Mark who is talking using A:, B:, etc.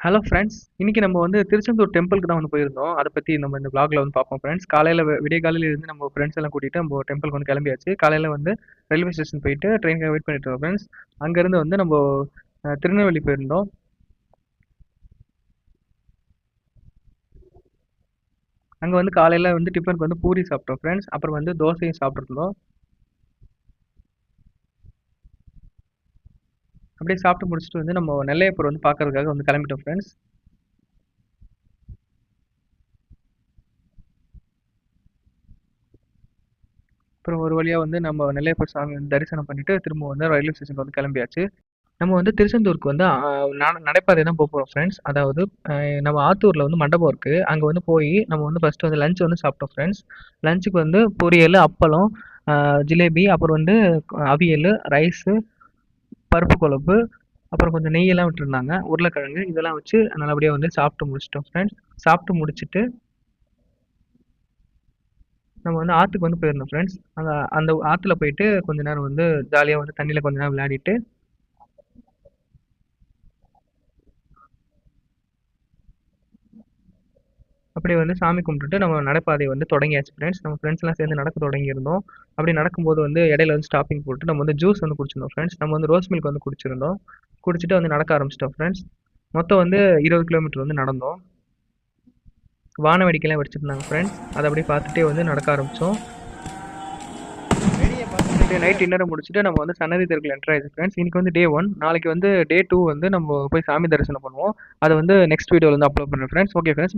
A: Hello friends, இன்னைக்கு நம்ம வந்து திருச்செந்தூர் டெம்பிளுக்கு தான் வந்து போயிருந்தோம். அதை பற்றி நம்ம இந்த vlogல வந்து பார்ப்போம் ஃப்ரெண்ட்ஸ். காலையில் விடிய காலையில இருந்து நம்ம ஃப்ரெண்ட்ஸ் எல்லாம் கூட்டிகிட்டு நம்ம டெம்பிளுக்கு வந்து கிளம்பியாச்சு. காலையில் வந்து ரயில்வே ஸ்டேஷன் போயிட்டு ட்ரெயினுக்கு வெயிட் பண்ணிட்டு இருக்கோம் ஃப்ரெண்ட்ஸ். அங்கேருந்து வந்து நம்ம திருநெல்வேலி போயிருந்தோம். அங்கே வந்து காலையில் வந்து டிஃபனுக்கு வந்து பூரி சாப்பிட்டோம் ஃப்ரெண்ட்ஸ். அப்புறம் வந்து தோசையும் சாப்பிட்ருந்தோம். அப்படியே சாப்பிட்டு முடிச்சுட்டு வந்து நம்ம நெல்லையப்பர் வந்து பார்க்கறதுக்காக வந்து கிளம்பிட்டோம் ஃப்ரெண்ட்ஸ். அப்புறம் ஒரு வழியாக வந்து நம்ம நெல்லையப்பர் சாமி வந்து தரிசனம் பண்ணிட்டு திரும்ப வந்து ரயில்வே ஸ்டேஷனுக்கு வந்து கிளம்பியாச்சு. நம்ம வந்து திருச்செந்தூருக்கு வந்து நடைபாதை தான் போகிறோம் ஃப்ரெண்ட்ஸ். அதாவது நம்ம ஆத்தூரில் வந்து மண்டபம் இருக்குது. அங்கே வந்து போய் நம்ம வந்து ஃபஸ்ட்டு வந்து லஞ்ச் வந்து சாப்பிட்டோம் ஃப்ரெண்ட்ஸ். லஞ்சுக்கு வந்து பொரியல், அப்பளம், ஜிலேபி, அப்புறம் வந்து அவியல், ரைஸு, பருப்பு குழம்பு, அப்புறம் கொஞ்சம் நெய்யெல்லாம் விட்டுருந்தாங்க, உருளைக்கிழங்கு இதெல்லாம் வச்சு நல்லபடியாக வந்து சாப்பிட்டு முடிச்சிட்டோம் ஃப்ரெண்ட்ஸ். சாப்பிட்டு முடிச்சுட்டு நம்ம வந்து ஆற்றுக்கு வந்து போயிருந்தோம் ஃப்ரெண்ட்ஸ். அங்கே அந்த ஆற்றுல போயிட்டு கொஞ்ச நேரம் வந்து ஜாலியாக வந்து தண்ணியில் கொஞ்ச நேரம் விளையாடிட்டு அப்படியே வந்து சாமி கும்பிட்டுட்டு நம்ம நடைபாதை வந்து தொடங்கியாச்சு ஃப்ரெண்ட்ஸ். நம்ம ஃப்ரெண்ட்ஸ்லாம் சேர்ந்து நடக்க தொடங்கியிருந்தோம். அப்படி நடக்கும்போது வந்து இடையில வந்து ஸ்டாப்பிங் போட்டு நம்ம வந்து ஜூஸ் வந்து குடிச்சிருந்தோம் ஃப்ரெண்ட்ஸ். நம்ம வந்து ரோஸ் மில்க் வந்து குடிச்சிருந்தோம். குடிச்சிட்டு வந்து நடக்க ஆரம்பிச்சிட்டோம் ஃப்ரெண்ட்ஸ். மொத்தம் வந்து 20 கிலோமீட்டர் வந்து நடந்தோம். வான வேடிக்கைலாம் வெடிச்சிருந்தாங்க ஃப்ரெண்ட்ஸ். அதை அப்படியே பார்த்துட்டே வந்து நடக்க ஆரம்பித்தோம். நைட் டின்னரை முடிச்சுட்டு நம்ம வந்து சன்னதி தெருக்குள்ள என்டர் ஆயிடுச்சு ஃப்ரெண்ட்ஸ். இன்னைக்கு வந்து டே 1, நாளைக்கு வந்து டே 2 வந்து நம்ம போய் சாமி தரிசனம் பண்ணுவோம். அதை வந்து நெக்ஸ்ட் வீடியோவில் வந்து அப்லோட் பண்ணுறேன் ஃப்ரெண்ட்ஸ். Okay friends.